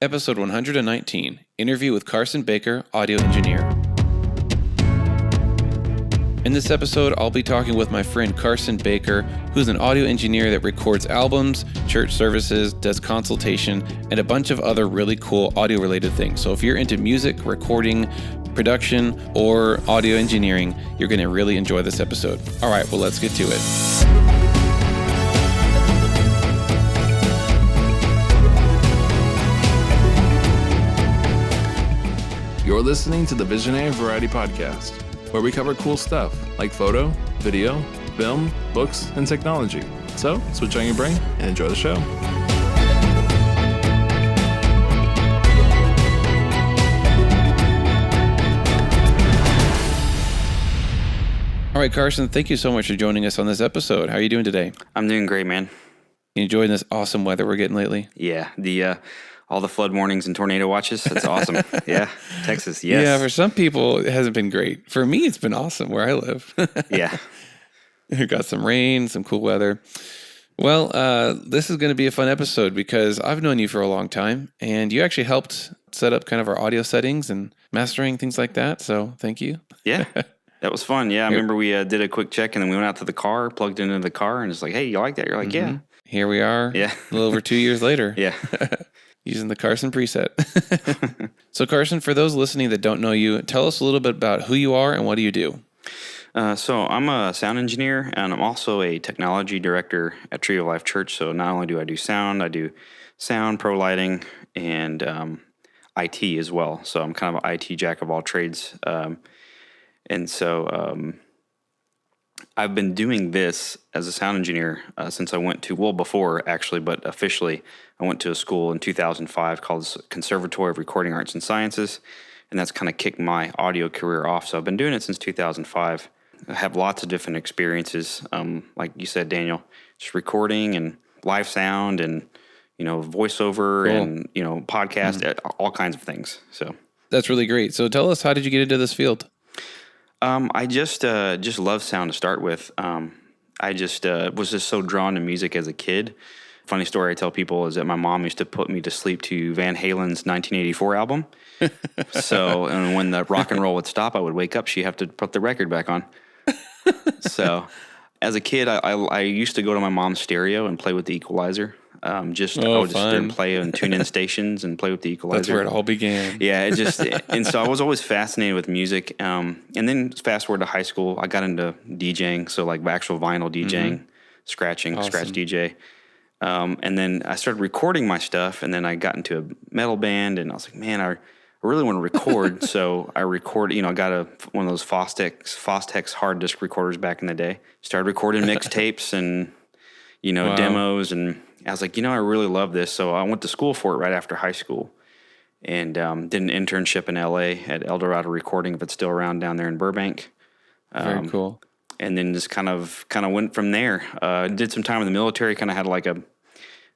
Episode 119, Interview with Carson Baker, Audio Engineer. In this episode, I'll be talking with my friend Carson Baker, who's an audio engineer that records albums, church services, does consultation, and a bunch of other really cool audio-related things. So if you're into music, recording, production, or audio engineering, you're going to really enjoy this episode. All right, well, let's get to it. You're listening to the Visionary Variety Podcast, where we cover cool stuff like photo, video, film, books, and technology. So, switch on your brain and enjoy the show. All right, Carson, thank you so much for joining us on this episode. How are you doing today? I'm doing great, man. You enjoying this awesome weather we're getting lately? Yeah, all the flood warnings and tornado watches. That's awesome. Yeah, Texas. Yes. Yeah, for some people it hasn't been great. For me, it's been awesome where I live. Yeah. We've got some rain, some cool weather. Well, this is going to be a fun episode because I've known you for a long time, and you actually helped set up kind of our audio settings and mastering, things like that. So thank you. Yeah, that was fun. Yeah, I remember we did a quick check, and then we went out to the car, plugged it into the car, and it's like, hey, you like that? You're like, yeah. Here we are. Yeah. A little over 2 years later. Yeah. Using the Carson preset. So Carson, for those listening that don't know you, tell us a little bit about who you are and what do you do? So I'm a sound engineer, and I'm also a technology director at Tree of Life Church. So not only do I do sound, pro lighting, and IT as well. So I'm kind of an IT jack of all trades. And so I've been doing this as a sound engineer since I went to, well, before actually, but officially, I went to a school in 2005 called the Conservatory of Recording Arts and Sciences, and that's kind of kicked my audio career off. So I've been doing it since 2005. I have lots of different experiences, like you said, Daniel, just recording and live sound and, voiceover and, podcast, all kinds of things. So that's really great. So tell us, how did you get into this field? I just love sound to start with. I just was just so drawn to music as a kid. Funny story I tell people is that my mom used to put me to sleep to Van Halen's 1984 album. So, and when the rock and roll would stop, I would wake up. She'd have to put the record back on. So, as a kid, I used to go to my mom's stereo and play with the equalizer. I would just play and tune in stations and play with the equalizer. That's where it all began. Yeah, and so I was always fascinated with music. And then fast forward to high school, I got into DJing, so like actual vinyl DJing, scratch DJ. And then I started recording my stuff, and then I got into a metal band, and I was like, man, I really want to record. So I recorded, I got one of those Fostex hard disk recorders back in the day. Started recording mixtapes and, demos, and I was like, I really love this. So I went to school for it right after high school, and did an internship in LA at El Dorado Recording, if it's still around down there in Burbank. Very cool. And then just kind of went from there. Did some time in the military, kind of had like I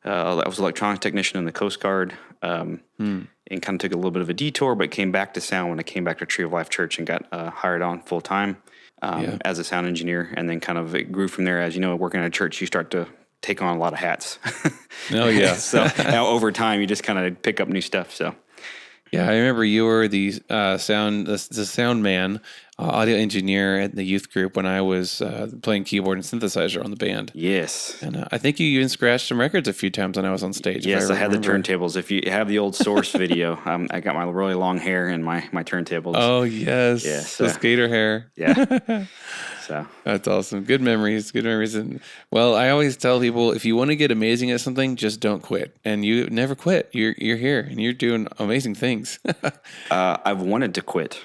was an electronics technician in the Coast Guard, and kind of took a little bit of a detour, but came back to sound when I came back to Tree of Life Church and got hired on full time as a sound engineer. And then kind of it grew from there. As working at a church, you start to take on a lot of hats. Oh, yeah. So now over time, you just kind of pick up new stuff. So. Yeah, I remember you were the sound man, audio engineer at the youth group when I was playing keyboard and synthesizer on the band. Yes. And I think you even scratched some records a few times when I was on stage. Yes, I had the turntables. If you have the old Source video, I got my really long hair and my turntables. Oh, yes. Yes. The skater hair. Yeah. So that's awesome. Good memories. And well, I always tell people, if you want to get amazing at something, just don't quit. And you never quit. You're here and you're doing amazing things. I've wanted to quit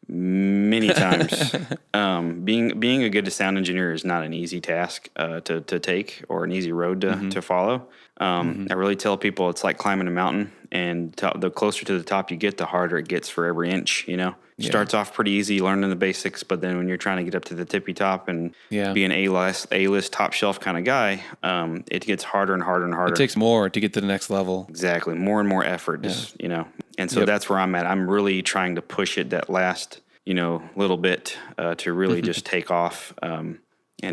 many times. Being a good sound engineer is not an easy task to take or an easy road to follow. I really tell people it's like climbing a mountain, and the closer to the top you get, the harder it gets for every inch. Starts off pretty easy, learning the basics, but then when you're trying to get up to the tippy top and be an A-list, top shelf kind of guy, it gets harder and harder and harder. It takes more to get to the next level. Exactly, more and more effort. And so that's where I'm at. I'm really trying to push it that last, little bit to really just take off and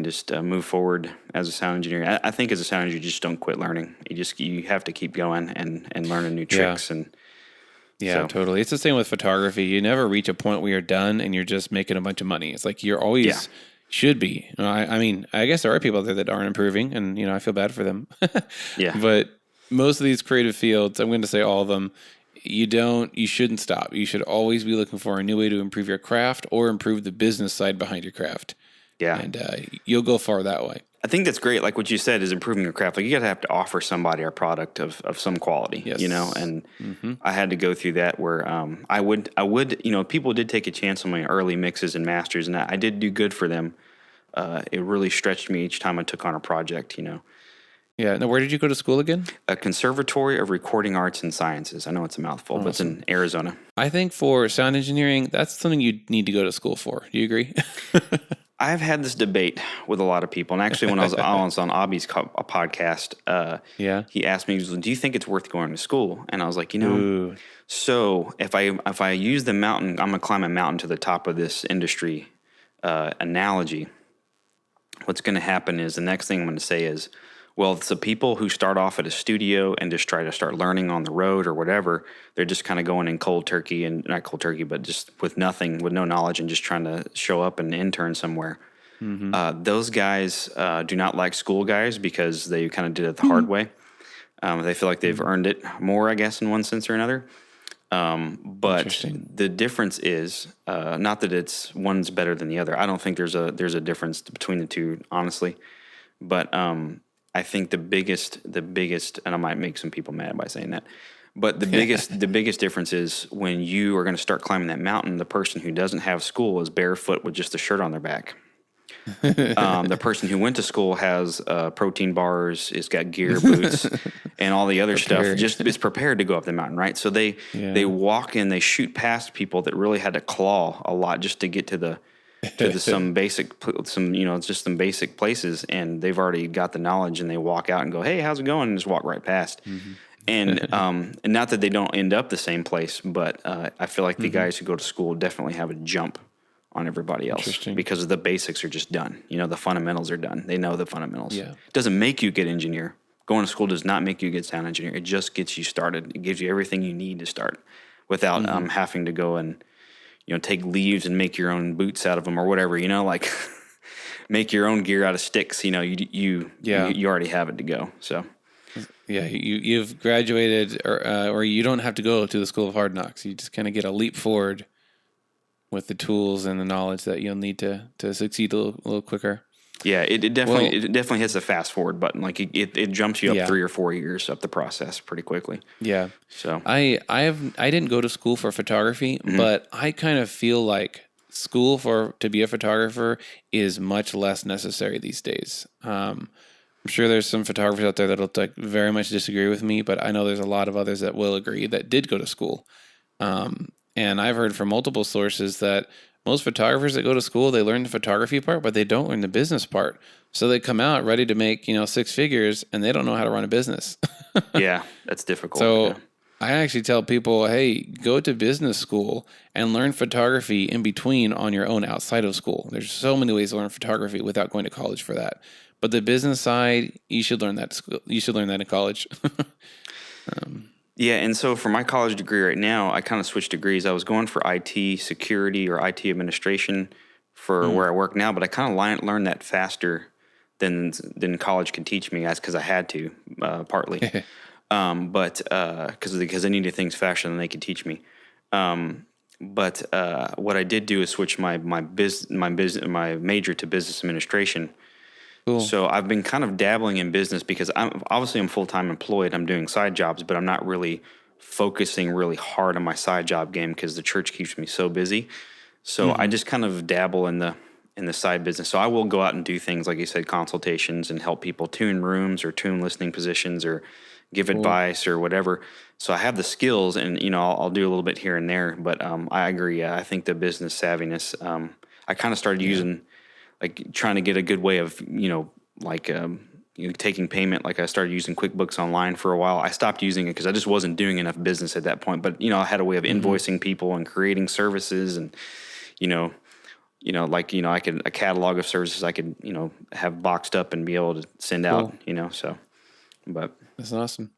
just move forward as a sound engineer. I think as a sound engineer, you just don't quit learning. You have to keep going and learning new tricks. And Yeah, totally. It's the same with photography. You never reach a point where you're done and you're just making a bunch of money. It's like you're always should be. I mean, I guess there are people out there that aren't improving, and I feel bad for them. Yeah. But most of these creative fields, I'm going to say all of them, you shouldn't stop. You should always be looking for a new way to improve your craft or improve the business side behind your craft. Yeah. And you'll go far that way. I think that's great. Like what you said is improving your craft. Like you got to have to offer somebody a product of some quality, Yes. and I had to go through that where I would, people did take a chance on my early mixes and masters, and I did do good for them. It really stretched me each time I took on a project, Yeah. Now, where did you go to school again? A Conservatory of Recording Arts and Sciences. I know it's a mouthful, but it's in Arizona. I think for sound engineering, that's something you need to go to school for. Do you agree? I've had this debate with a lot of people, and actually, when I was on Abby's podcast, he asked me, "Do you think it's worth going to school?" And I was like, Ooh. so if I use the mountain, I'm gonna climb a mountain to the top of this industry analogy. What's going to happen is the next thing I'm going to say is, well, it's the people who start off at a studio and just try to start learning on the road or whatever. They're just kind of going in cold turkey, and not cold turkey, but just with nothing, with no knowledge, and just trying to show up and intern somewhere. Those guys do not like school guys because they kind of did it the hard way. They feel like they've earned it more, I guess, in one sense or another. But the difference is not that it's one's better than the other. I don't think there's a difference between the two, honestly. But I think the biggest, and I might make some people mad by saying that, but the biggest difference is when you are going to start climbing that mountain, the person who doesn't have school is barefoot with just a shirt on their back. The person who went to school has protein bars, has got gear, boots, and all the other stuff. Just is prepared to go up the mountain, right? So they walk in, they shoot past people that really had to claw a lot just to get to some basic places, and they've already got the knowledge, and they walk out and go, "Hey, how's it going?" and just walk right past. And not that they don't end up the same place, but I feel like the guys who go to school definitely have a jump on everybody else because the basics are just done. The fundamentals are done. They know the fundamentals. Yeah. It doesn't make you a good engineer. Going to school does not make you a good sound engineer. It just gets you started. It gives you everything you need to start without having to go and take leaves and make your own boots out of them or whatever. Like make your own gear out of sticks. You already have it to go. So. Yeah, you've graduated, or you don't have to go to the School of Hard Knocks. You just kind of get a leap forward with the tools and the knowledge that you'll need to succeed a little quicker. Yeah, it definitely hits a fast forward button. Like it jumps you up 3 or 4 years up the process pretty quickly. Yeah. So I didn't go to school for photography, but I kind of feel like school to be a photographer is much less necessary these days. I'm sure there's some photographers out there that'll very much disagree with me, but I know there's a lot of others that will agree that did go to school. And I've heard from multiple sources that most photographers that go to school, they learn the photography part, but they don't learn the business part. So they come out ready to make, 6 figures, and they don't know how to run a business. Yeah, that's difficult. So I actually tell people, hey, go to business school and learn photography in between on your own outside of school. There's so many ways to learn photography without going to college for that. But the business side, you should learn that. You should learn that in college. Yeah, and so for my college degree right now, I kind of switched degrees. I was going for IT security or IT administration for where I work now, but I kind of learned that faster than college could teach me. That's because I had to, partly. But because I needed things faster than they could teach me. But what I did do is switch my major to business administration. Cool. So I've been kind of dabbling in business because I'm full-time employed. I'm doing side jobs, but I'm not really focusing really hard on my side job game because the church keeps me so busy. So I just kind of dabble in the side business. So I will go out and do things like you said, consultations, and help people tune rooms or tune listening positions or give advice or whatever. So I have the skills, and I'll do a little bit here and there. But I agree. I think the business savviness. I kind of started using. Like trying to get a good way of, taking payment. Like I started using QuickBooks Online for a while. I stopped using it because I just wasn't doing enough business at that point. But, I had a way of invoicing people and creating services and, I could, a catalog of services I could, have boxed up and be able to send out, so, but. That's awesome.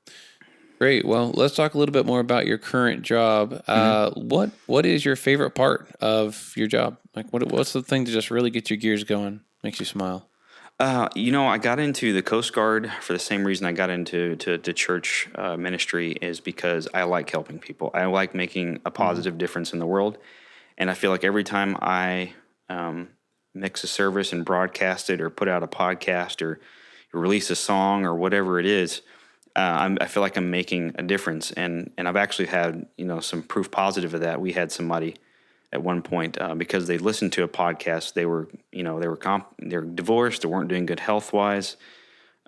Great. Well, let's talk a little bit more about your current job. What is your favorite part of your job? Like, what's the thing to just really get your gears going, makes you smile? I got into the Coast Guard for the same reason I got into church ministry, is because I like helping people. I like making a positive difference in the world. And I feel like every time I mix a service and broadcast it, or put out a podcast, or release a song, or whatever it is, I feel like I'm making a difference. And I've actually had, some proof positive of that. We had somebody at one point, because they listened to a podcast, they were divorced, they weren't doing good health-wise.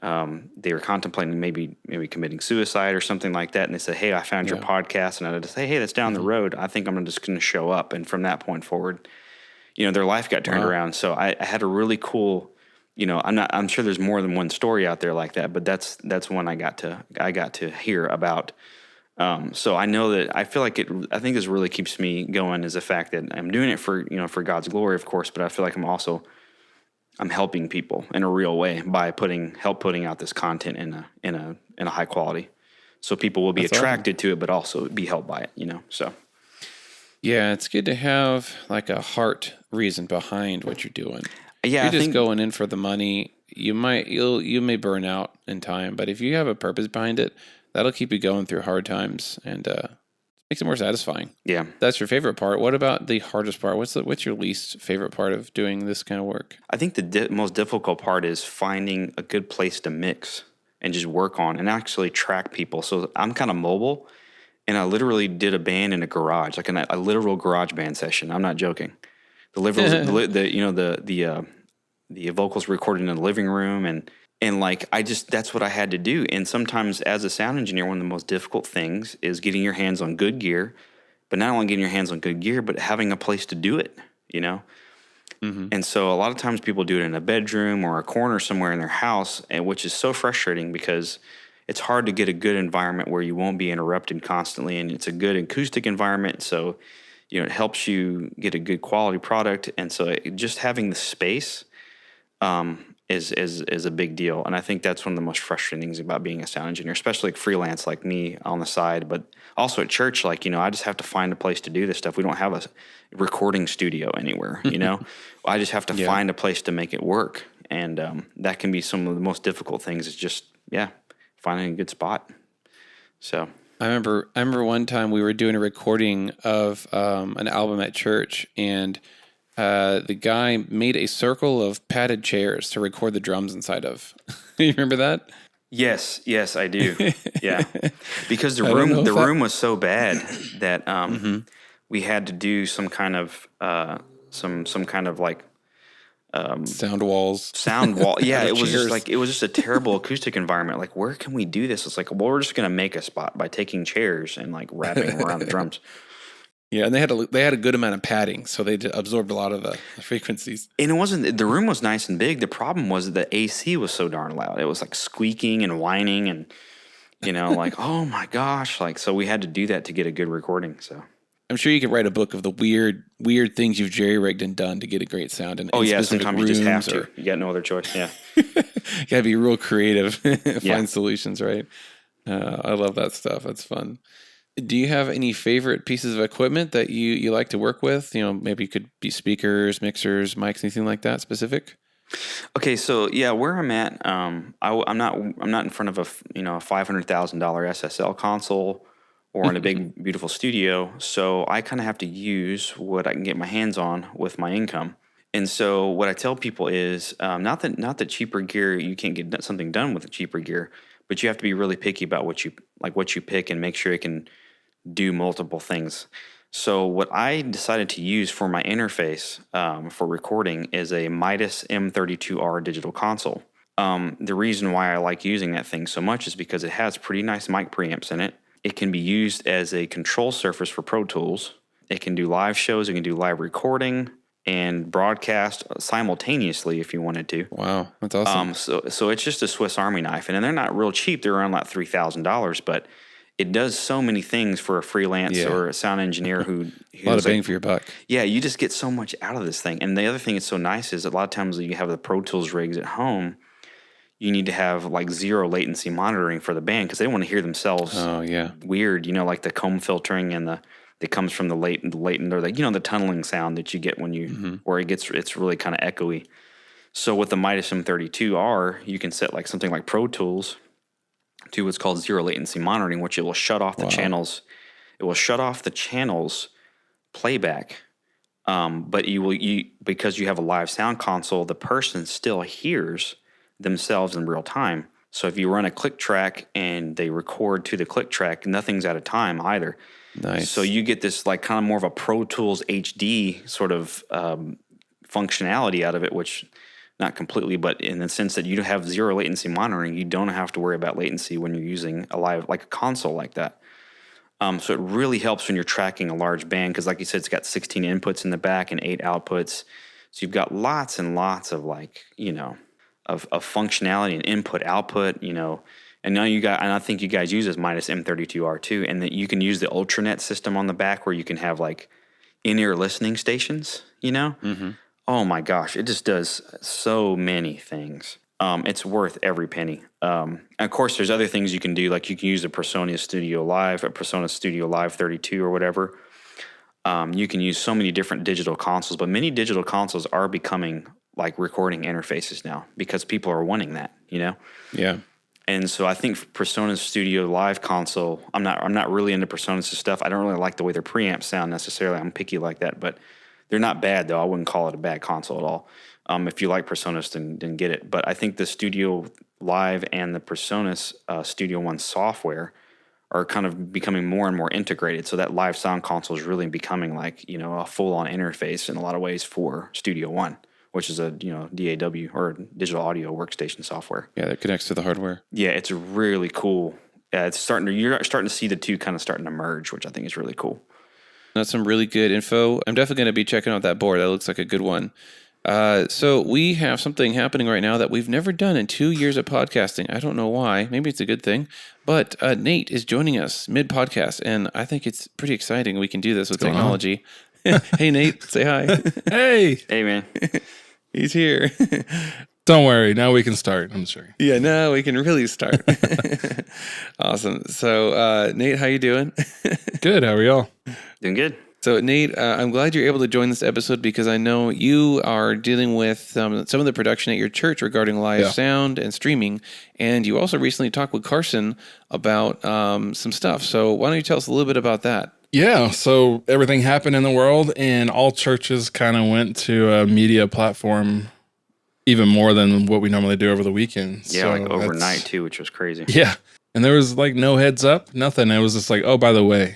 They were contemplating maybe committing suicide or something like that. And they said, "Hey, I found your podcast." And I just say, "Hey, that's down the road. I think I'm just going to show up." And from that point forward, their life got turned around. So I had a really cool, I'm sure there's more than one story out there like that, but that's one I got to hear about. So I know that I feel like I think this really keeps me going, is the fact that I'm doing it for God's glory, of course, but I feel like I'm helping people in a real way by putting out this content in a high quality. So people will be attracted to it, but also be helped by it, so. Yeah, it's good to have like a heart reason behind what you're doing. Yeah, if you're just going in for the money, you may burn out in time, but if you have a purpose behind it, that'll keep you going through hard times, and makes it more satisfying. Yeah, that's your favorite part. What about the hardest part? What's your least favorite part of doing this kind of work? I think the most difficult part is finding a good place to mix and just work on and actually track people. So I'm kind of mobile, and I literally did a band in a garage, like a literal garage band session. I'm not joking. The the vocals recorded in the living room, and like that's what I had to do. And sometimes as a sound engineer, one of the most difficult things is getting your hands on good gear, but not only getting your hands on good gear, but having a place to do it, And so a lot of times people do it in a bedroom or a corner somewhere in their house, and which is so frustrating because it's hard to get a good environment where you won't be interrupted constantly, and it's a good acoustic environment. So, it helps you get a good quality product. And so just having the space is a big deal. And I think that's one of the most frustrating things about being a sound engineer, especially like freelance like me on the side, but also at church, like, I just have to find a place to do this stuff. We don't have a recording studio anywhere, I just have to find a place to make it work. And that can be some of the most difficult things, is just, finding a good spot. So I remember one time we were doing a recording of an album at church, and the guy made a circle of padded chairs to record the drums inside of. You remember that? Yes, I do. Yeah, because the room was so bad that we had to do some kind of like sound wall. Yeah, it was just a terrible acoustic environment. Like, where can we do this? It's like, well, we're just gonna make a spot by taking chairs and like wrapping them around the drums. Yeah, and they had a good amount of padding, so they absorbed a lot of the frequencies. And the room was nice and big. The problem was that the AC was so darn loud. It was like squeaking and whining, and like, oh my gosh, like, so we had to do that to get a good recording. So I'm sure you could write a book of the weird things you've jerry-rigged and done to get a great sound. And sometimes you just have to. You got no other choice. Yeah, you got to be real creative, find solutions. Right? I love that stuff. That's fun. Do you have any favorite pieces of equipment that you like to work with? Maybe it could be speakers, mixers, mics, anything like that specific. Okay, so where I'm at, I'm not in front of a $500,000 SSL console or in a big beautiful studio. So I kind of have to use what I can get my hands on with my income. And so what I tell people is not that cheaper gear, you can't get something done with the cheaper gear, but you have to be really picky about what you pick and make sure it can do multiple things. So what I decided to use for my interface for recording is a Midas M32R digital console. The reason why I like using that thing so much is because it has pretty nice mic preamps in it. It can be used as a control surface for Pro Tools. It can do live shows. It can do live recording and broadcast simultaneously if you wanted to. Wow, that's awesome. So it's just a Swiss Army knife, and they're not real cheap. They're around like $3,000, but it does so many things for a freelance or a sound engineer who a lot of bang for your buck. Yeah, you just get so much out of this thing. And the other thing that's so nice is a lot of times you have the Pro Tools rigs at home, you need to have like zero latency monitoring for the band because they don't want to hear themselves weird, like the comb filtering and that comes from the latent or the tunneling sound that you get when you, or it's really kind of echoey. So with the Midas M32R, you can set like something like Pro Tools to what's called zero latency monitoring, which it will shut off the channels. It will shut off the channels playback. But because you have a live sound console, the person still hears themselves in real time. So if you run a click track and they record to the click track, nothing's out of time either. Nice. So you get this like kind of more of a Pro Tools HD sort of functionality out of it, which not completely, but in the sense that you have zero latency monitoring, you don't have to worry about latency when you're using like a console like that. So it really helps when you're tracking a large band because, like you said, it's got 16 inputs in the back and 8 outputs. So you've got lots and lots of of functionality and input output. And now and I think you guys use this Midas M32R too, and that you can use the Ultranet system on the back where you can have like in-ear listening stations. Oh my gosh, it just does so many things. It's worth every penny. And of course, there's other things you can do, like you can use a Persona Studio Live 32 or whatever. You can use so many different digital consoles, but many digital consoles are becoming like recording interfaces now because people are wanting that, Yeah. And so I think Persona Studio Live console, I'm not really into Persona's stuff. I don't really like the way their preamps sound necessarily. I'm picky like that, but they're not bad though. I wouldn't call it a bad console at all. If you like Personas, then get it. But I think the Studio Live and the Personas Studio One software are kind of becoming more and more integrated. So that live sound console is really becoming like, a full-on interface in a lot of ways for Studio One, which is a, DAW or digital audio workstation software. Yeah, that connects to the hardware. Yeah, it's really cool. You're starting to see the two kind of starting to merge, which I think is really cool. That's some really good info. I'm definitely going to be checking out that board. That looks like a good one. So we have something happening right now that we've never done in 2 years of podcasting. I don't know why. Maybe it's a good thing. But Nate is joining us mid-podcast, and I think it's pretty exciting we can do this with technology. Hey, Nate. Say hi. Hey. Hey, man. He's here. Don't worry. Now we can start. I'm sure. Yeah, now we can really start. Awesome. So, Nate, how you doing? Good. How are y'all? Doing good. So, Nate, I'm glad you're able to join this episode because I know you are dealing with some of the production at your church regarding live sound and streaming, and you also recently talked with Carson about some stuff. So why don't you tell us a little bit about that? Yeah, so everything happened in the world, and all churches kind of went to a media platform even more than what we normally do over the weekend. Yeah, so like overnight too, which was crazy. Yeah, and there was like no heads up, nothing. It was just like, oh, by the way.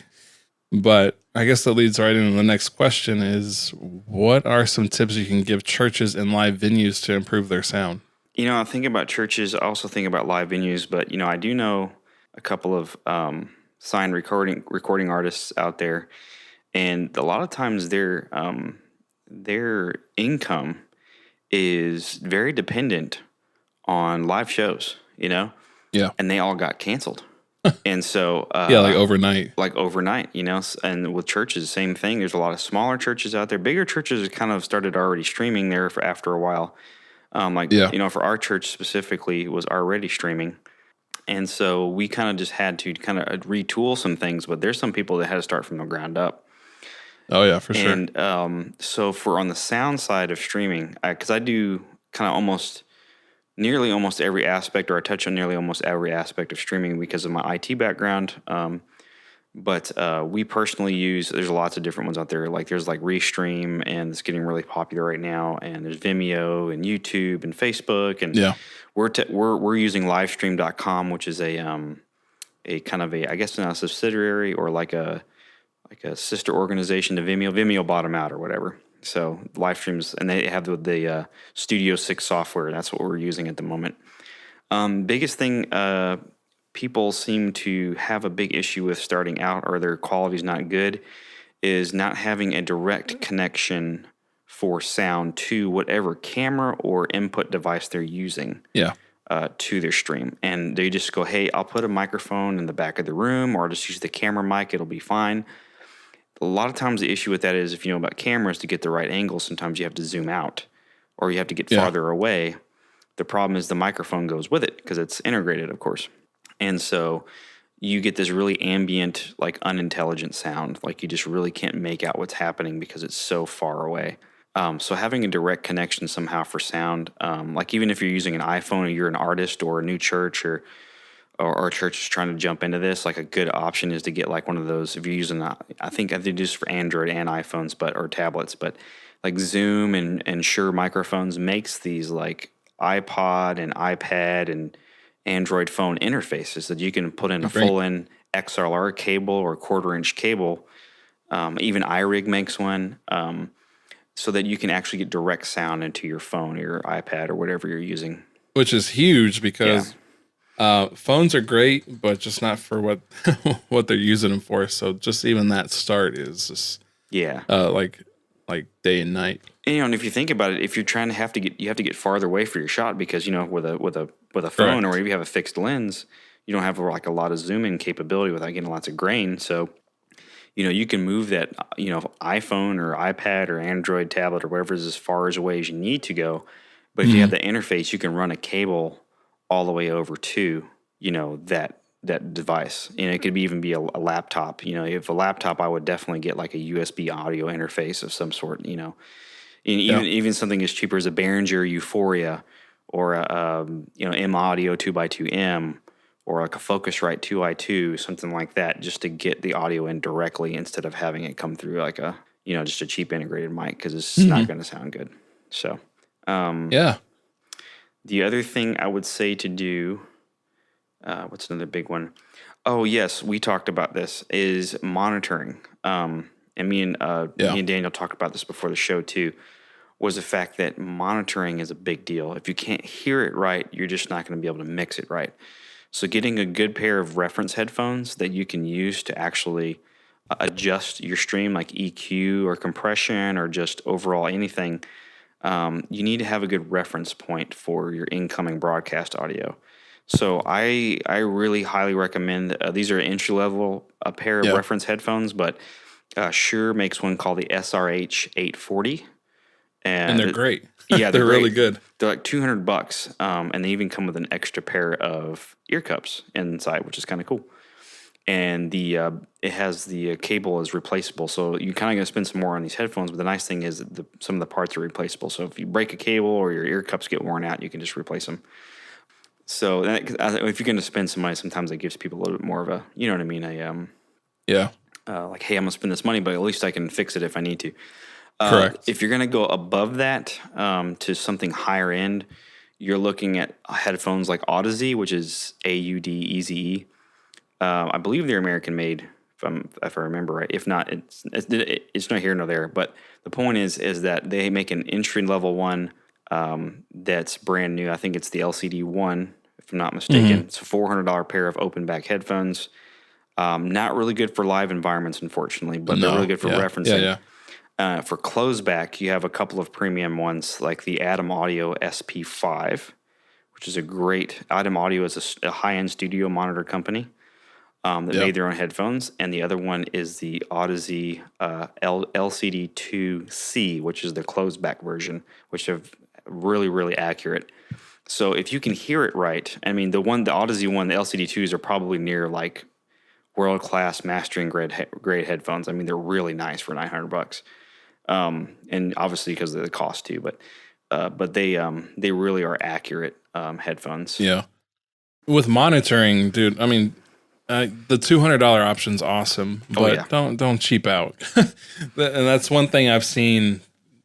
But I guess that leads right into the next question is, what are some tips you can give churches and live venues to improve their sound? I think about churches. I also think about live venues, but, I do know a couple of signed recording artists out there, and a lot of times their income is very dependent on live shows, Yeah. And they all got canceled. And so, like overnight, and with churches, same thing. There's a lot of smaller churches out there. Bigger churches have kind of started already streaming there after a while. For our church specifically, it was already streaming. And so we kind of just had to kind of retool some things, but there's some people that had to start from the ground up. Oh yeah, for sure. And so for on the sound side of streaming, because I do kind of nearly almost every aspect, or I touch on nearly almost every aspect of streaming because of my IT background. But we personally there's lots of different ones out there. Like there's like Restream, and it's getting really popular right now. And there's Vimeo and YouTube and Facebook. And we're using livestream.com, which is a kind of I guess not a subsidiary or like a sister organization to Vimeo. Vimeo bought them out or whatever. So live streams, and they have the Studio 6 software. That's what we're using at the moment. Biggest thing, people seem to have a big issue with starting out, or their quality's not good, is not having a direct connection for sound to whatever camera or input device they're using. To their stream. And they just go, hey, I'll put a microphone in the back of the room, or I'll just use the camera mic. It'll be fine. A lot of times the issue with that is if you know about cameras, to get the right angle, sometimes you have to zoom out or you have to get farther away. The problem is the microphone goes with it because it's integrated, of course. And so you get this really ambient, like unintelligent sound. Like you just really can't make out what's happening because it's so far away. So having a direct connection somehow for sound, like even if you're using an iPhone or you're an artist or a new church or a church is trying to jump into this, like a good option is to get like one of those. If you're using, I think they do this for Android and iPhones, or tablets, but like Zoom and Shure microphones makes these like iPod and iPad and Android phone interfaces that you can put in a full-in XLR cable or quarter-inch cable. Even iRig makes one, so that you can actually get direct sound into your phone or your iPad or whatever you're using. Which is huge because phones are great, but just not for what what they're using them for. So just even that start is just like day and night. And, and if you think about it, if you're trying to you have to get farther away for your shot because with a phone or if you have a fixed lens, you don't have like a lot of zoom in capability without getting lots of grain. So you can move that iPhone or iPad or Android tablet or whatever is as far away as you need to go. But if you have the interface, you can run a cable all the way over to that device. It could even be a laptop. If a laptop, I would definitely get like a USB audio interface of some sort. Even something as cheaper as a Behringer Euphoria or a M Audio 2x2M or like a Focusrite 2i2, something like that, just to get the audio in directly instead of having it come through like just a cheap integrated mic because it's not going to sound good. So the other thing I would say to do, what's another big one? Oh, yes, we talked about this, is monitoring. And me and Daniel talked about this before the show too, was the fact that monitoring is a big deal. If you can't hear it right, you're just not going to be able to mix it right. So getting a good pair of reference headphones that you can use to actually adjust your stream, like EQ or compression or just overall anything, you need to have a good reference point for your incoming broadcast audio. So I really highly recommend, these are entry level, a pair of reference headphones, but Shure makes one called the SRH 840. And they're great. Yeah, they're really good. They're like $200, and they even come with an extra pair of ear cups inside, which is kind of cool. And it has the cable is replaceable, so you kind of going to spend some more on these headphones. But the nice thing is that some of the parts are replaceable. So if you break a cable or your ear cups get worn out, you can just replace them. So if you're going to spend some money, sometimes it gives people a little bit more of a, you know what I mean? Like, hey, I'm going to spend this money, but at least I can fix it if I need to. Correct. If you're going to go above that to something higher end, you're looking at headphones like Audeze, which is AUDEZE. I believe they're American made, if I remember right. If not, it's not here nor there. But the point is that they make an entry level one that's brand new. I think it's the LCD one, if I'm not mistaken. It's a $400 pair of open back headphones. Not really good for live environments, unfortunately, but they're really good for referencing. For closed back, you have a couple of premium ones like the Atom Audio SP5, which is a great. Atom Audio is a high-end studio monitor company that made their own headphones, and the other one is the Audeze LCD2C, which is the closed back version, which are really, really accurate. So if you can hear it right, I mean, the Audeze one, the LCD2s are probably near like world-class mastering grade headphones. I mean, they're really nice for $900. And obviously because of the cost too, but they really are accurate headphones. Yeah. With monitoring, dude, I mean, the $200 option's awesome, but don't cheap out. And that's one thing I've seen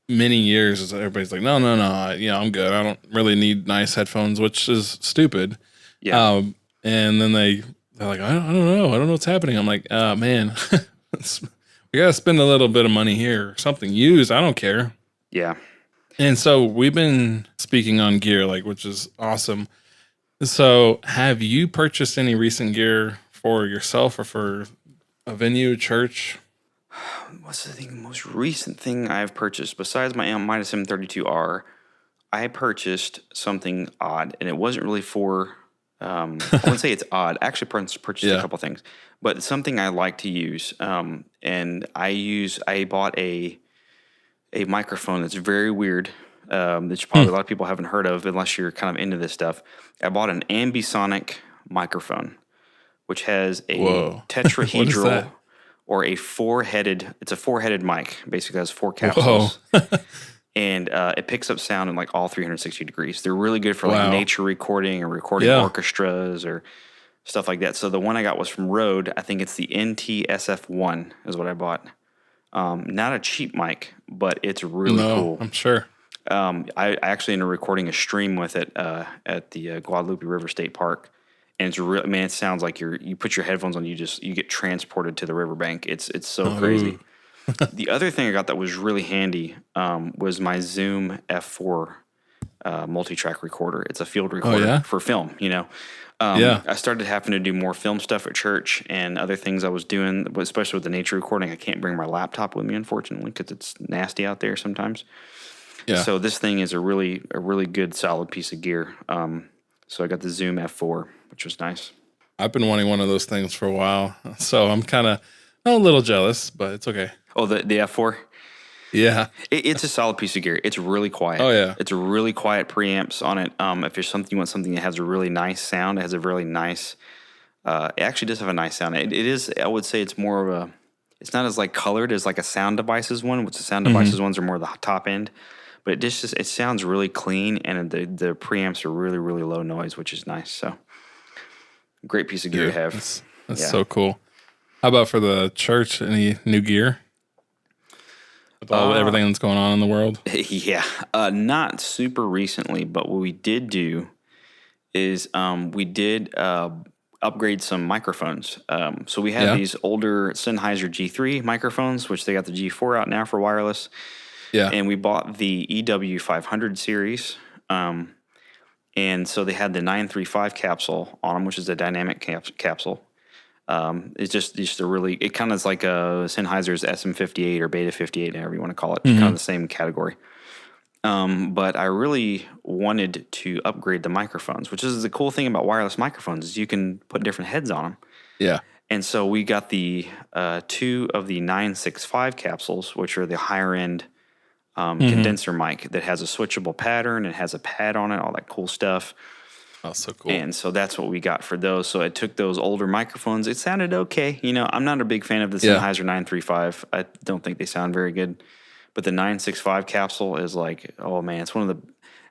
many years is that everybody's like, no, I'm good. I don't really need nice headphones, which is stupid. Yeah. And then they're like, I don't know what's happening. I'm like, man, we got to spend a little bit of money here. Something used. I don't care. Yeah. And so we've been speaking on gear, which is awesome. So have you purchased any recent gear for yourself or for a venue, church? What's the most recent thing I've purchased besides my Midas M32R? I purchased something odd, and it wasn't really for. I wouldn't say it's odd. I actually purchased a couple things, but something I like to use. And I bought a microphone that's very weird. that probably a lot of people haven't heard of unless you're kind of into this stuff. I bought an ambisonic microphone, which has a Whoa. What is tetrahedral that? or a four-headed. It's a four-headed mic. Basically, has 4 Whoa. capsules. And it picks up sound in like all 360 degrees. They're really good for like Wow. nature recording or recording Yeah. orchestras or stuff like that. So the one I got was from Rode. I think it's the NT-SF1 is what I bought. Not a cheap mic, but it's really cool. I'm sure. I actually ended up recording a stream with it at the Guadalupe River State Park. And it's really, man, it sounds like you put your headphones on, you get transported to the riverbank. It's so crazy. The other thing I got that was really handy was my Zoom F4 multi-track recorder. It's a field recorder for film, I started having to do more film stuff at church and other things I was doing, especially with the nature recording. I can't bring my laptop with me, unfortunately, because it's nasty out there sometimes. Yeah. So this thing is a really good, solid piece of gear. So I got the Zoom F4, which was nice. I've been wanting one of those things for a while, so I'm kind of a little jealous, but it's okay. Oh, the F4? Yeah. It's a solid piece of gear. It's really quiet. Oh, yeah. It's a really quiet preamps on it. If there's something, you want something that has a really nice sound, it has a really nice, it actually does have a nice sound. It is, I would say it's more of it's not as like colored as like a Sound Devices one, which the Sound Devices ones are more the top end. But it sounds really clean, and the preamps are really, really low noise, which is nice. So, great piece of gear to have. That's so cool. How about for the church? Any new gear? With everything that's going on in the world? Yeah. Not super recently, but what we did do is we did upgrade some microphones. So we had these older Sennheiser G3 microphones, which they got the G4 out now for wireless. Yeah. And we bought the EW500 series. And so they had the 935 capsule on them, which is a dynamic capsule. It's just a really, it kind of is like a Sennheiser's SM58 or Beta 58, however you want to call it. Kind of the same category. But I really wanted to upgrade the microphones, which is the cool thing about wireless microphones is you can put different heads on them. Yeah. And so we got the 2 of the 965 capsules, which are the higher end condenser mic that has a switchable pattern. It has a pad on it, all that cool stuff. Oh, so cool. And so that's what we got for those. So I took those older microphones. It sounded okay. I'm not a big fan of the Sennheiser 935. I don't think they sound very good. But the 965 capsule is like, oh man, it's one of the,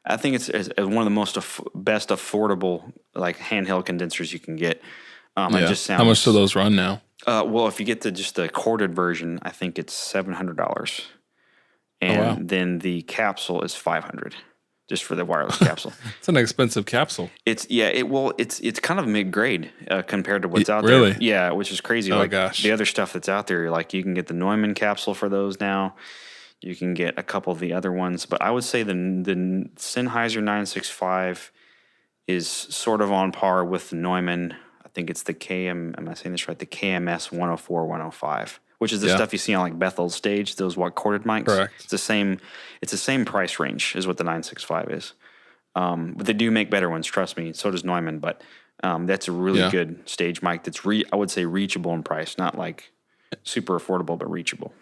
I think it's one of the most best affordable like handheld condensers you can get. It just sounds. How much do those run now? Well, if you get just the corded version, I think it's $700. And then the capsule is $500 just for the wireless capsule. It's an expensive capsule. It's kind of mid-grade compared to what's out really? there. Yeah, which is crazy. Oh, like gosh. the other stuff that's out there, like you can get the Neumann capsule for those now. You can get a couple of the other ones, but I would say the Sennheiser 965 is sort of on par with the Neumann. I think it's the am I saying this right? The KMS 104, 105. Which is the stuff you see on like Bethel's stage, those corded mics. Correct. It's the same price range as what the 965 is. But they do make better ones, trust me. So does Neumann, but that's a really good stage mic that's I would say reachable in price, not like super affordable, but reachable.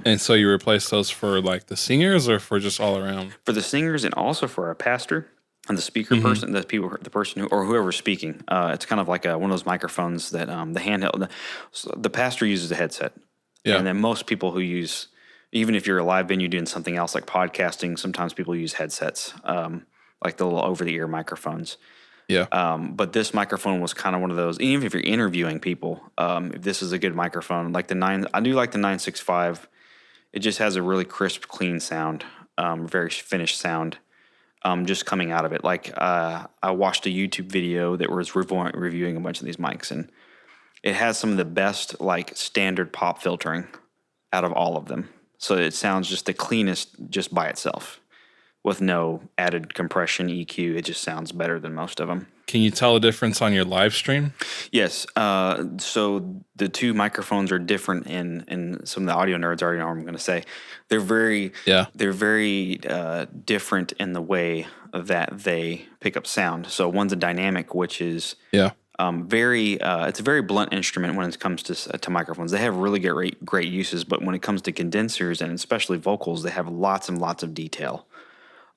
And so you replace those for like the singers or for just all around? For the singers and also for our pastor and the speaker person, the person who or whoever's speaking. It's kind of like one of those microphones that the handheld. The pastor uses a headset. Yeah. And then most people who use, even if you're a live venue doing something else like podcasting, sometimes people use headsets, like the little over-the-ear microphones. Yeah. But this microphone was kind of one of those, even if you're interviewing people, if this is a good microphone, like I do like the 965. It just has a really crisp, clean sound, very finished sound, just coming out of it. Like I watched a YouTube video that was reviewing a bunch of these mics, and it has some of the best like standard pop filtering out of all of them. So it sounds just the cleanest just by itself with no added compression, EQ. It just sounds better than most of them. Can you tell a difference on your live stream? Yes. So the 2 microphones are different in some of the audio nerds already know what I'm going to say. They're very different in the way that they pick up sound. So one's a dynamic, which is it's a very blunt instrument when it comes to microphones. They have really great uses, but when it comes to condensers and especially vocals, they have lots and lots of detail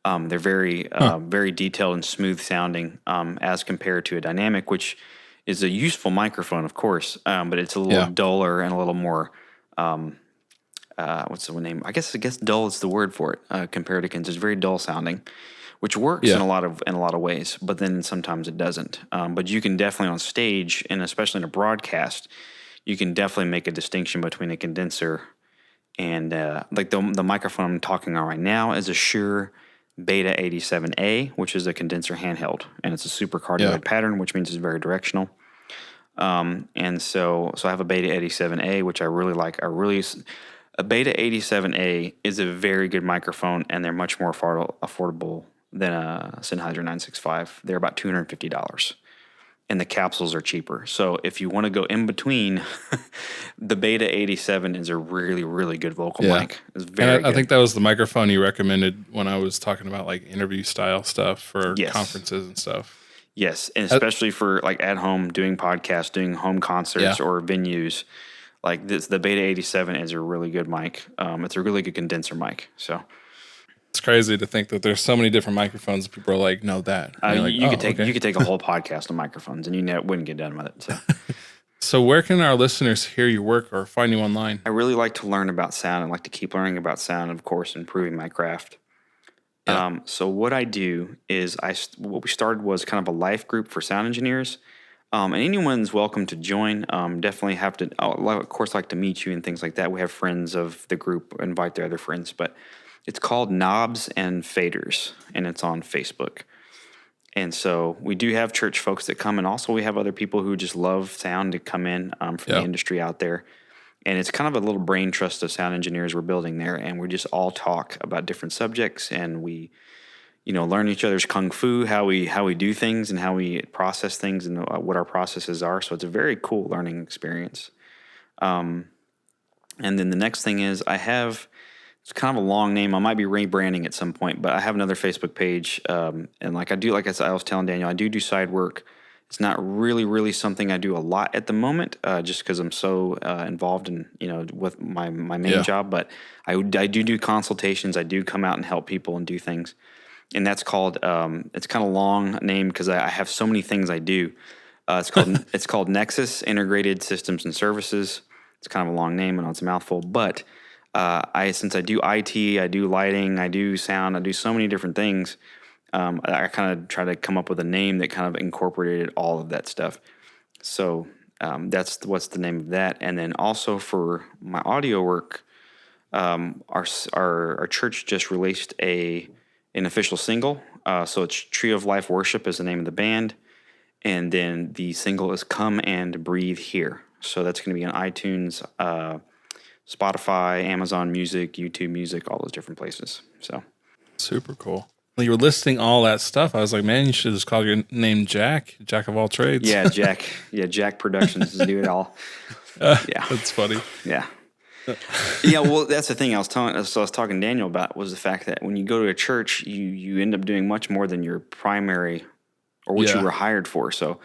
They're very detailed and smooth sounding as compared to a dynamic, which is a useful microphone, of course, but it's a little duller and a little more. What's the name? I guess dull is the word for it. Compared to it's very dull sounding, which works in a lot of ways, but then sometimes it doesn't. But you can definitely on stage, and especially in a broadcast, you can definitely make a distinction between a condenser and like the microphone I'm talking on right now is a Shure Beta 87A, which is a condenser handheld, and it's a super cardioid pattern, which means it's very directional. And so I have a Beta 87A, which I really like. A Beta 87A is a very good microphone, and they're much more affordable than a Sennheiser 965. They're about $250, and the capsules are cheaper. So if you want to go in between, the Beta 87 is a really, really good vocal mic. It's very good. I think that was the microphone you recommended when I was talking about like interview style stuff for conferences and stuff. Yes, and especially for like at home doing podcasts, doing home concerts or venues. Like the Beta 87 is a really good mic. It's a really good condenser mic. So it's crazy to think that there's so many different microphones. People are like, no, that. You could take a whole podcast on microphones, and you wouldn't get done with it. So. So where can our listeners hear your work or find you online? I really like to learn about sound. I like to keep learning about sound, and of course, improving my craft. Yeah. So what I do is what we started was kind of a life group for sound engineers. And anyone's welcome to join. Definitely have to, of course, like to meet you and things like that. We have friends of the group, invite their other friends. But it's called Knobs and Faders, and it's on Facebook. And so we do have church folks that come, and also we have other people who just love sound to come in from the industry out there. And it's kind of a little brain trust of sound engineers we're building there, and we just all talk about different subjects, and we learn each other's kung fu, how we do things and how we process things and what our processes are. So it's a very cool learning experience. And then the next thing is it's kind of a long name. I might be rebranding at some point, but I have another Facebook page. And like I said, I was telling Daniel, I do side work. It's not really, really something I do a lot at the moment, just because I'm so involved in, with my main job. But I do consultations. I do come out and help people and do things. And that's called, it's kind of long name because I have so many things I do. It's called Nexus Integrated Systems and Services. It's kind of a long name and it's a mouthful. But since I do IT, I do lighting, I do sound, I do so many different things. I kind of try to come up with a name that kind of incorporated all of that stuff. So that's what's the name of that. And then also for my audio work, our church just released an official single. So it's Tree of Life Worship is the name of the band. And then the single is Come and Breathe Here. So that's going to be on iTunes, Spotify, Amazon Music, YouTube Music, all those different places. So super cool. You were listing all that stuff. I was like, man, you should just call your name Jack of all trades. Yeah, Jack. Yeah, Jack Productions is do it all. Yeah, that's funny. Yeah. Yeah, well, that's the thing I was talking to Daniel about was the fact that when you go to a church, you end up doing much more than your primary or what you were hired for. So,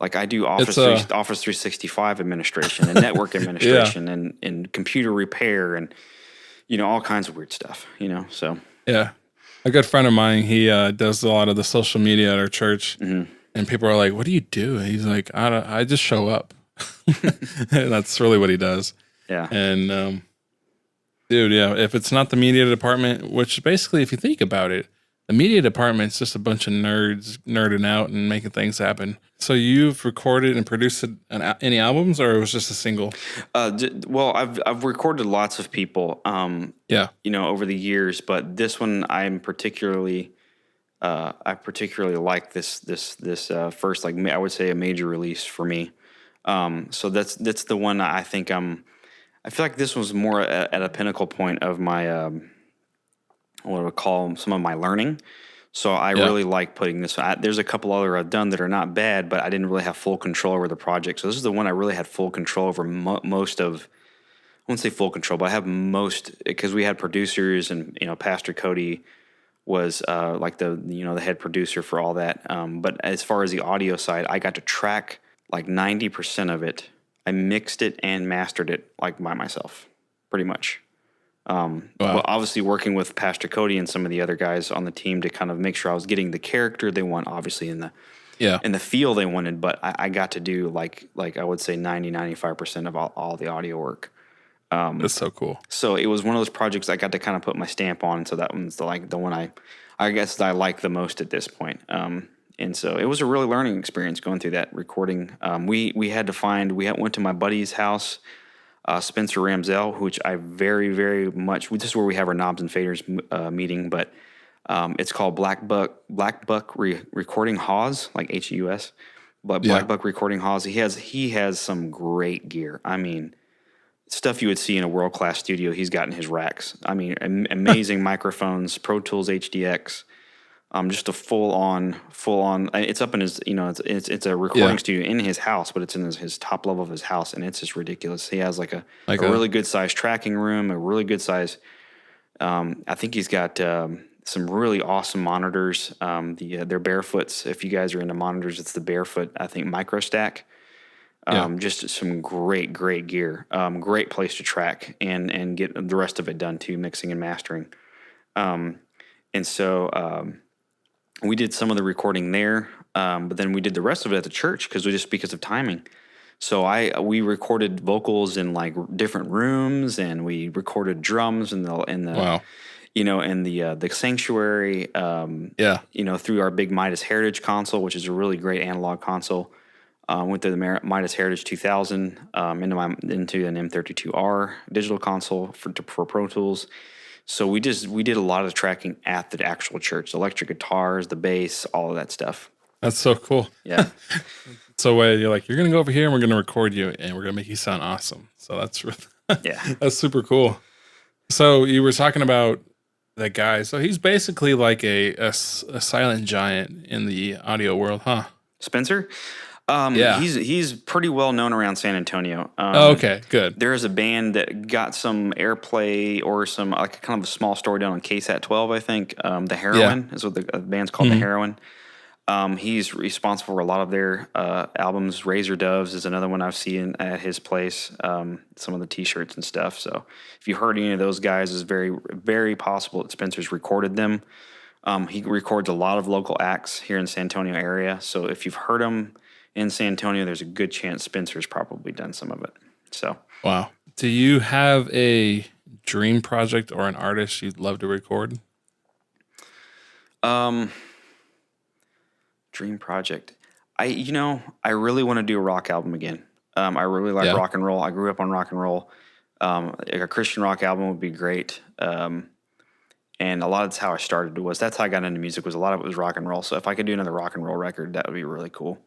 like I do Office 365 administration and network administration and computer repair and all kinds of weird stuff. So yeah, a good friend of mine, he does a lot of the social media at our church, and people are like, "What do you do?" And he's like, "I just show up." And that's really what he does. Yeah. And, dude, if it's not the media department, which basically, if you think about it, the media department is just a bunch of nerds nerding out and making things happen. So you've recorded and produced any albums, or it was just a single? Well, I've recorded lots of people, over the years, but this one I particularly like this first, like I would say a major release for me. So that's the one I think I feel like this was more at a pinnacle point of my, what I would call some of my learning. So I really like putting this. There's a couple other I've done that are not bad, but I didn't really have full control over the project. So this is the one I really had full control over most of. I wouldn't say full control, but I have most because we had producers and Pastor Cody was like the head producer for all that. But as far as the audio side, I got to track like 90% of it. I mixed it and mastered it like by myself, pretty much. Well, obviously working with Pastor Cody and some of the other guys on the team to kind of make sure I was getting the character they want, obviously in the feel they wanted, but I got to do like I would say 95% of all the audio work. That's so cool. So it was one of those projects I got to kind of put my stamp on. So that one's the one I guess I like the most at this point. And so it was a really learning experience going through that recording. We went to my buddy's house, Spencer Ramsell, which I very, very much, this is where we have our Knobs and Faders meeting, but it's called Black Buck Recording Haws, like H-U-S, but Black Buck Recording Haws. He has some great gear. I mean, stuff you would see in a world-class studio, he's got in his racks. I mean, amazing microphones, Pro Tools HDX, just a full-on. It's up in his, it's a recording studio in his house, but it's in his top level of his house, and it's just ridiculous. He has like a really good-sized tracking room, a really good-size. I think he's got some really awesome monitors. They're Barefoots. If you guys are into monitors, it's the Barefoot, I think, MicroStack. Just some great gear. Great place to track and get the rest of it done too, mixing and mastering. And so we did some of the recording there, but then we did the rest of it at the church because of timing. So we recorded vocals in like different rooms, and we recorded drums in the the sanctuary. Through our big Midas Heritage console, which is a really great analog console. Went through the Midas Heritage 2000 into an M32R digital console for Pro Tools. So we did a lot of the tracking at the actual church, the electric guitars, the bass, all of that stuff. That's so cool. Yeah. So you're like, you're gonna go over here and we're gonna record you and we're gonna make you sound awesome. So that's that's super cool. So you were talking about that guy. So he's basically like a silent giant in the audio world, huh? Spencer. He's pretty well known around San Antonio. Okay, good. There's a band that got some airplay or some like kind of a small story down on KSAT 12, I think. The Heroin is what the band's called. The Heroin. He's responsible for a lot of their albums. Razor Doves is another one I've seen at his place. Some of the T-shirts and stuff. So if you heard any of those guys, it's very, very possible that Spencer's recorded them. He records a lot of local acts here in San Antonio area. So if you've heard him in San Antonio, there's a good chance Spencer's probably done some of it. So, wow. Do you have a dream project or an artist you'd love to record? Dream project. I really want to do a rock album again. I really like rock and roll. I grew up on rock and roll. A Christian rock album would be great. And a lot of that's how I started. That's how I got into music. A lot of it was rock and roll. So if I could do another rock and roll record, that would be really cool.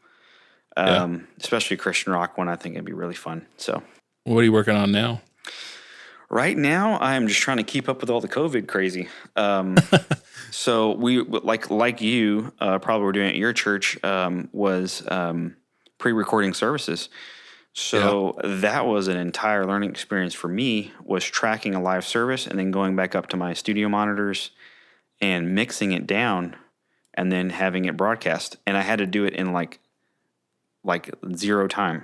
Especially Christian rock one, I think it'd be really fun. So, what are you working on now? Right now, I'm just trying to keep up with all the COVID crazy. So we like you probably were doing at your church was pre-recording services. So that was an entire learning experience for me. Was tracking a live service and then going back up to my studio monitors and mixing it down and then having it broadcast. And I had to do it in like zero time.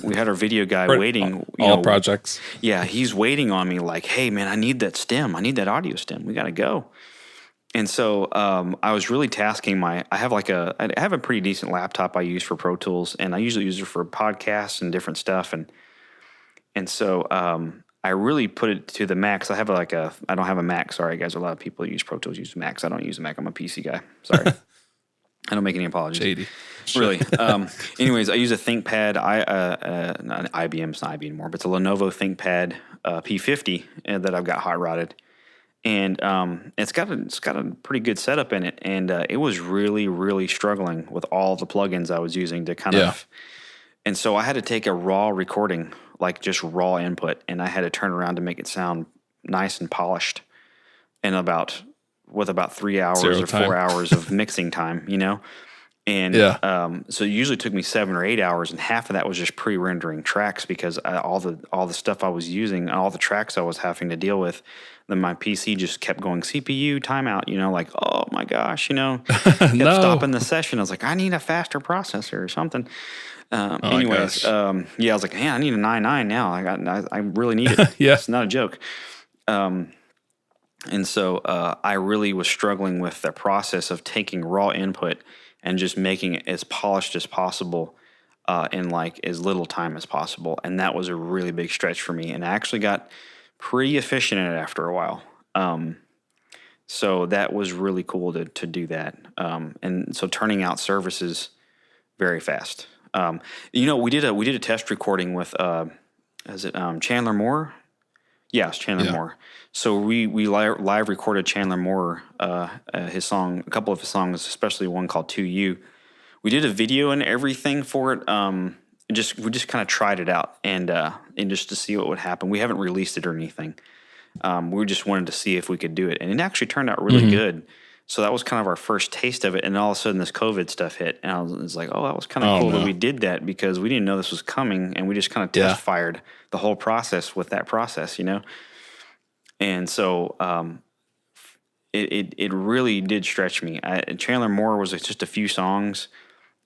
We had our video guy waiting. Projects. Yeah, he's waiting on me like, hey, man, I need that stem. I need that audio stem. We got to go. And so I was really tasking I have a pretty decent laptop I use for Pro Tools, and I usually use it for podcasts and different stuff. And so I really put it to the max. I don't have a Mac. Sorry, guys. A lot of people use Pro Tools, use Macs. I don't use a Mac. I'm a PC guy. Sorry. I don't make any apologies. Shady. Really. Anyways, I use a ThinkPad. Not IBM, it's not IBM anymore, but it's a Lenovo ThinkPad P50 that I've got hot rodded. And it's got a pretty good setup in it. And it was really, really struggling with all the plugins I was using to kind of. And so I had to take a raw recording, like just raw input, and I had to turn around to make it sound nice and polished with about 3 hours or 4 hours of mixing time, And so it usually took me 7 or 8 hours, and half of that was just pre-rendering tracks because all the stuff I was using, all the tracks I was having to deal with, then my PC just kept going CPU timeout, like, oh my gosh, kept stopping the session. I was like, I need a faster processor or something. my Anyways, gosh. yeah, I was like, man, I need a 9.9 now. I really need it. Yeah. It's not a joke. And so I really was struggling with the process of taking raw input and just making it as polished as possible in like as little time as possible. And that was a really big stretch for me. And I actually got pretty efficient in it after a while. So that was really cool to do that. And so turning out services very fast. We did a test recording with Chandler Moore? Yeah, it's Chandler Yeah. Moore. So we live recorded Chandler Moore, his song, a couple of his songs, especially one called "To You." We did a video and everything for it. We just kind of tried it out and just to see what would happen. We haven't released it or anything. We just wanted to see if we could do it, and it actually turned out really good. So that was kind of our first taste of it, and all of a sudden this COVID stuff hit, and I was like, oh, that was kind of cool that we did that because we didn't know this was coming, and we just kind of test fired the whole process with that process, And so it really did stretch me. Chandler Moore was just a few songs,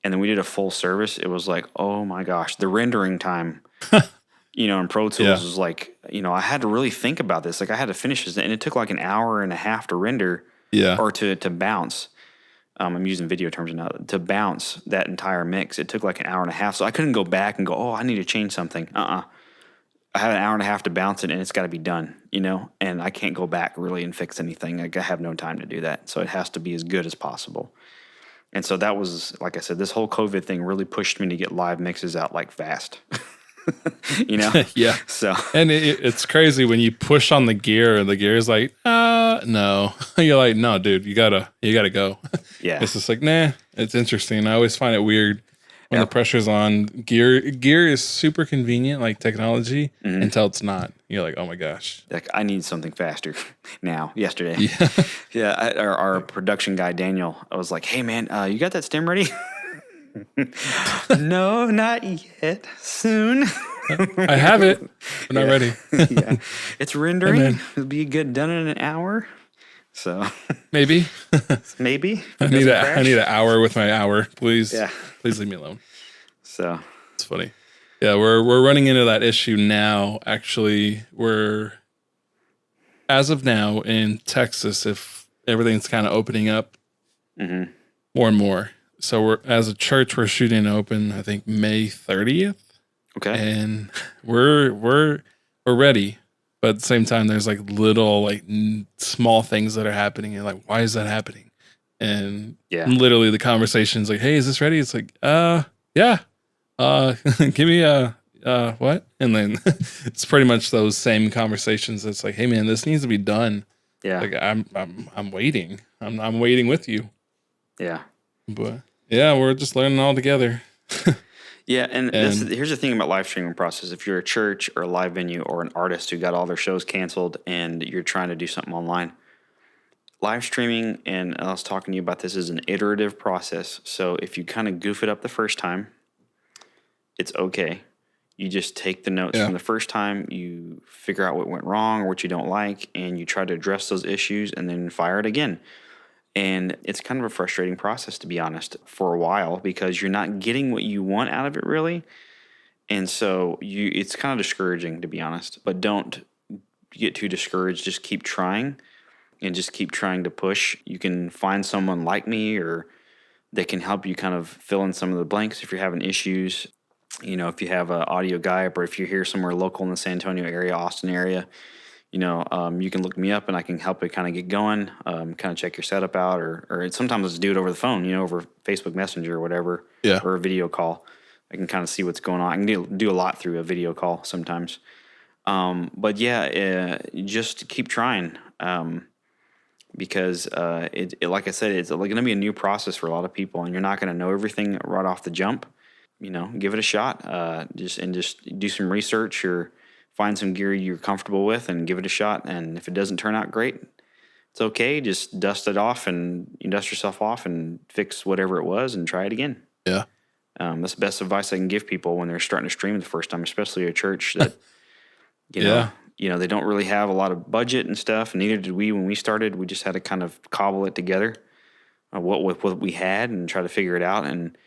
and then we did a full service. It was like, oh my gosh, the rendering time, in Pro Tools was like, I had to really think about this. Like I had to finish this, and it took like an hour and a half to render. Yeah. Or to bounce. I'm using video terms now. To bounce that entire mix, it took like an hour and a half. So I couldn't go back and go, oh, I need to change something. I had an hour and a half to bounce it, and it's got to be done, And I can't go back really and fix anything. Like I have no time to do that. So it has to be as good as possible. And so that was, like I said, this whole COVID thing really pushed me to get live mixes out like fast. Yeah. So and it's crazy when you push on the gear and the gear is like, no. You're like, no, dude, you gotta go. Yeah. It's just like, nah. It's interesting. I always find it weird when the pressure's on. Gear is super convenient, like technology, until it's not. You're like, oh my gosh. Like I need something faster now. Yesterday, Yeah. Our production guy Daniel, I was like, "Hey man, you got that stem ready?" No, not yet. Soon. I have it, but not ready. Yeah, it's rendering. Hey, It'll be good done in an hour. So Maybe. maybe I need an hour with my hour, please. Yeah. Please leave me alone. So It's funny. Yeah, we're running into that issue now. Actually, we're as of now in Texas, if everything's kind of opening up more and more. So we're as a church, we're shooting to open, I think May 30th, okay, and we're ready. But at the same time, there's like little small things that are happening, and like, why is that happening? And literally the conversation's like, hey, is this ready? It's like, yeah. Give me a what? And then it's pretty much those same conversations. It's like, hey man, this needs to be done. Yeah. Like I'm waiting. I'm waiting with you. Yeah. But yeah, we're just learning all together. Yeah, and here's the thing about live streaming process. If you're a church or a live venue or an artist who got all their shows canceled and you're trying to do something online, live streaming, and I was talking to you about this, is an iterative process. So if you kind of goof it up the first time, it's okay. You just take the notes from the first time, you figure out what went wrong or what you don't like, and you try to address those issues and then fire it again. And it's kind of a frustrating process, to be honest, for a while because you're not getting what you want out of it really. And so it's kind of discouraging, to be honest. But don't get too discouraged. Just keep trying and just keep trying to push. You can find someone like me or that can help you kind of fill in some of the blanks if you're having issues. If you have an audio guy or if you're here somewhere local in the San Antonio area, Austin area, you can look me up and I can help it kind of get going, kind of check your setup out or sometimes let's do it over the phone, over Facebook Messenger or whatever, or a video call. I can kind of see what's going on. I can do a lot through a video call sometimes. But just keep trying because like I said, it's going to be a new process for a lot of people and you're not going to know everything right off the jump. Give it a shot, just do some research or find some gear you're comfortable with and give it a shot. And if it doesn't turn out great, it's okay. Just dust yourself off and fix whatever it was and try it again. Yeah. That's the best advice I can give people when they're starting to stream the first time, especially a church that, they don't really have a lot of budget and stuff. And neither did we when we started. We just had to kind of cobble it together, with what we had and try to figure it out. And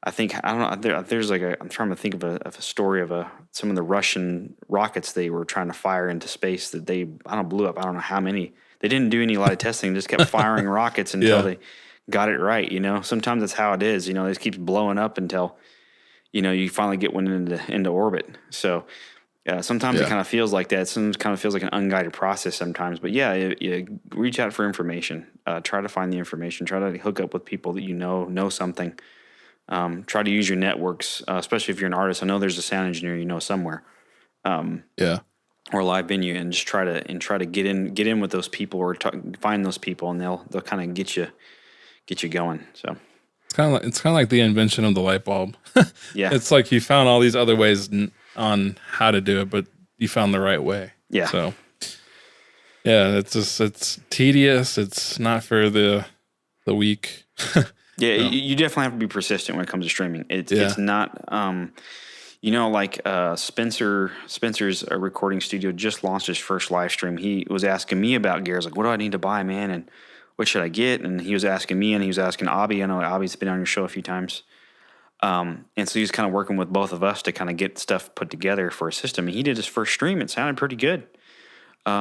I think I don't know. There's like I'm trying to think of a story of some of the Russian rockets they were trying to fire into space that they blew up. I don't know how many. They didn't do a lot of testing. They just kept firing rockets until they got it right. Sometimes that's how it is. It just keeps blowing up until you finally get one into orbit. So sometimes it kind of feels like that. Sometimes it kind of feels like an unguided process sometimes. But yeah, you reach out for information. Try to find the information. Try to hook up with people that know something. Try to use your networks, especially if you're an artist. I know there's a sound engineer somewhere, or a live venue, and just try to get in with those people, or find those people, and they'll kind of get you going. So it's kind of like the invention of the light bulb. Yeah, it's like you found all these other ways on how to do it, but you found the right way. Yeah. So yeah, it's tedious. It's not for the weak. Yeah, you definitely have to be persistent when it comes to streaming. It's not, like Spencer's recording studio just launched his first live stream. He was asking me about gear. I was like, what do I need to buy, man? And what should I get? And he was asking me, and he was asking Abby. I know Abby's been on your show a few times. And so he was kind of working with both of us to kind of get stuff put together for a system. And he did his first stream. It sounded pretty good.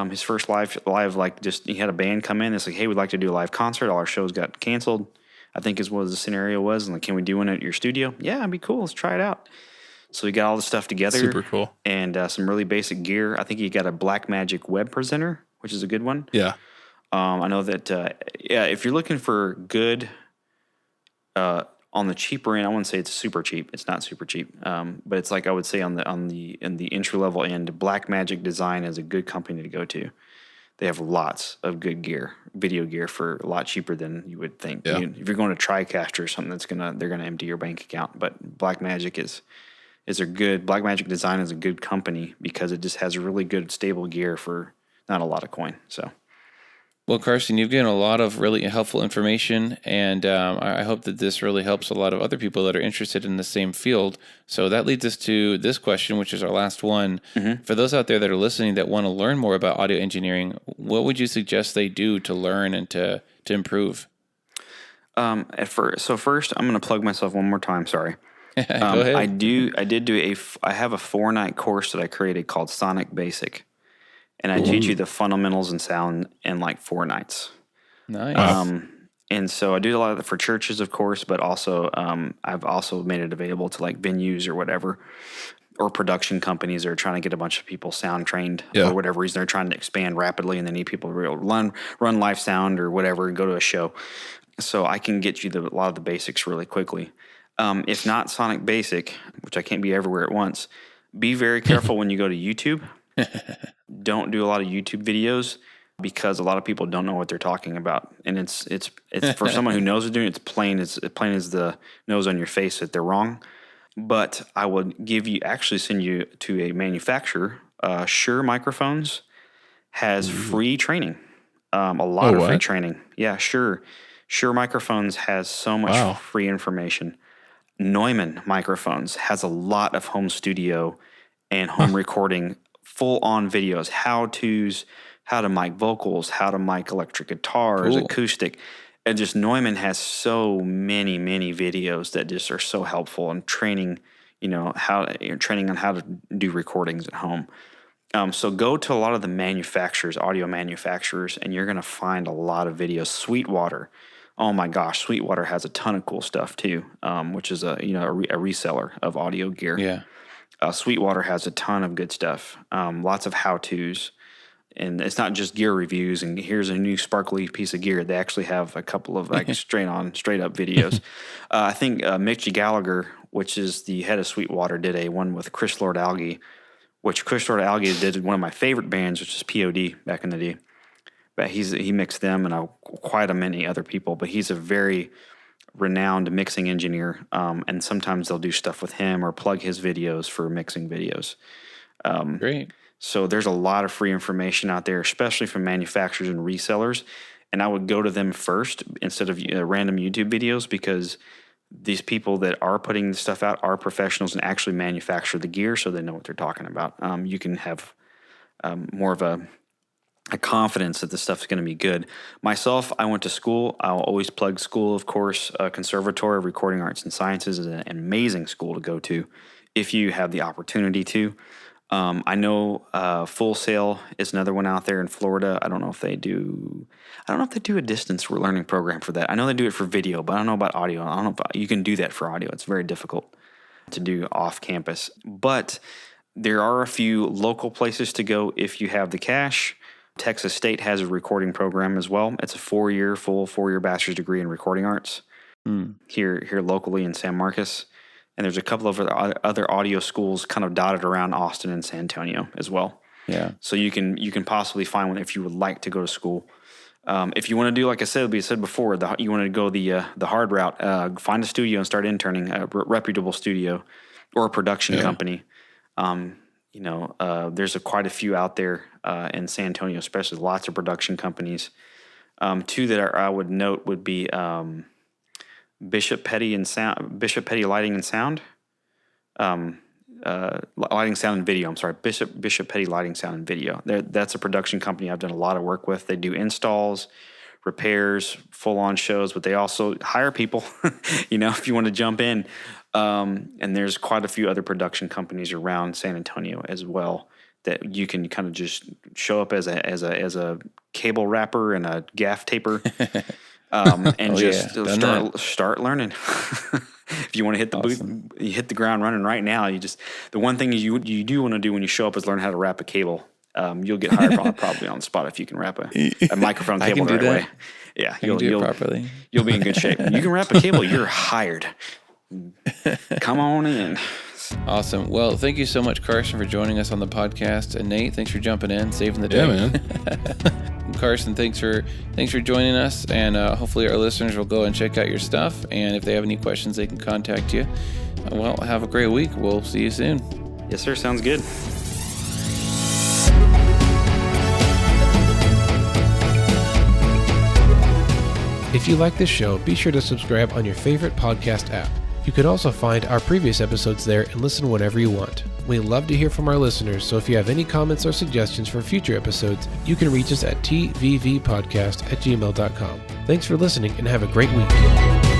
His first live, he had a band come in. It's like, hey, we'd like to do a live concert. All our shows got canceled, I think is what the scenario was. And like, can we do one at your studio? Yeah, it'd be cool. Let's try it out. So we got all the stuff together. Super cool. And some really basic gear. I think he got a Blackmagic web presenter, which is a good one. Yeah. I know that, if you're looking for good, on the cheaper end, I wouldn't say it's super cheap. It's not super cheap. But it's like, I would say in the entry level end, Blackmagic Design is a good company to go to. They have lots of good gear, video gear, for a lot cheaper than you would think. Yeah. If you're going to TriCaster or something, they're gonna empty your bank account. But Blackmagic is a good. Blackmagic Design is a good company because it just has really good stable gear for not a lot of coin. So. Well, Carson, you've given a lot of really helpful information, and I hope that this really helps a lot of other people that are interested in the same field. So that leads us to this question, which is our last one. Mm-hmm. For those out there that are listening that want to learn more about audio engineering, what would you suggest they do to learn and to improve? First, I'm going to plug myself one more time. Sorry. Go ahead. I have a 4-night course that I created called Sonic Basic. And I teach you the fundamentals in sound in like 4 nights. Nice. And so I do a lot of that for churches, of course, but also I've also made it available to like venues or whatever, or production companies that are trying to get a bunch of people sound trained for whatever reason. They're trying to expand rapidly and they need people to run live sound or whatever and go to a show. So I can get you a lot of the basics really quickly. If not Sonic Basic, which I can't be everywhere at once, be very careful when you go to YouTube. Don't do a lot of YouTube videos because a lot of people don't know what they're talking about, and it's for someone who knows what they're doing. It's plain as the nose on your face that they're wrong. But I would send you to a manufacturer. Shure Microphones has free training, a lot of free training. Yeah, Shure Microphones has so much free information. Neumann Microphones has a lot of home studio and home recording. Full-on videos, how-tos, how to mic vocals, how to mic electric guitars, acoustic. And just Neumann has so many videos that just are so helpful in training, training on how to do recordings at home. So go to a lot of the audio manufacturers, and you're going to find a lot of videos. Sweetwater. Oh my gosh, Sweetwater has a ton of cool stuff too, which is a reseller of audio gear. Yeah. Sweetwater has a ton of good stuff, lots of how-tos, and it's not just gear reviews and here's a new sparkly piece of gear. They actually have a couple of like straight up videos. I think Mick Gallagher, which is the head of Sweetwater, did one with Chris Lord-Alge, which Chris Lord-Alge did one of my favorite bands, which is POD back in the day. But he mixed them and quite a many other people, but he's a very renowned mixing engineer, and sometimes they'll do stuff with him or plug his videos for mixing videos. Great. So there's a lot of free information out there, especially from manufacturers and resellers. And I would go to them first instead of random YouTube videos, because these people that are putting the stuff out are professionals and actually manufacture the gear, so they know what they're talking about. You can have more of a a confidence that this stuff's going to be good. Myself, I went to school. I'll always plug school, of course. Conservatory of Recording Arts and Sciences is an amazing school to go to if you have the opportunity to. I know Full Sail is another one out there in Florida. I don't know if they do a distance learning program for that. I know they do it for video, but I don't know about audio. I don't know if you can do that for audio. It's very difficult to do off campus. But there are a few local places to go if you have the cash. Texas State has a recording program as well. It's a full 4-year bachelor's degree in recording arts here locally in San Marcos. And there's a couple of other audio schools kind of dotted around Austin and San Antonio as well. Yeah. So you can possibly find one if you would like to go to school. If you want to do, like I said, we said before, you want to go the hard route, find a studio and start interning, a reputable studio or a production company. There's quite a few out there in San Antonio, especially lots of production companies. Two that I would note would be Bishop Petty Lighting and Sound. Lighting, Sound, and Video. I'm sorry, Bishop Petty Lighting, Sound, and Video. That's a production company I've done a lot of work with. They do installs, repairs, full-on shows, but they also hire people, if you want to jump in. And there's quite a few other production companies around San Antonio as well that you can kind of just show up as a cable wrapper and a gaff taper. And start learning. If you want to hit the booth, you hit the ground running right now. The one thing you do want to do when you show up is learn how to wrap a cable. You'll get hired probably on the spot if you can wrap a microphone cable the right way. Yeah, you'll do it properly. You'll be in good shape. When you can wrap a cable, you're hired. Come on in. Awesome. Well, thank you so much, Carson, for joining us on the podcast, and Nate, thanks for jumping in, saving the day. Yeah, man. Carson, thanks for joining us, and hopefully our listeners will go and check out your stuff. And if they have any questions, they can contact you. Well, have a great week. We'll see you soon. Yes, sir. Sounds good. If you like this show, be sure to subscribe on your favorite podcast app. You can also find our previous episodes there and listen whenever you want. We love to hear from our listeners, so if you have any comments or suggestions for future episodes, you can reach us at tvvpodcast@gmail.com. Thanks for listening and have a great week.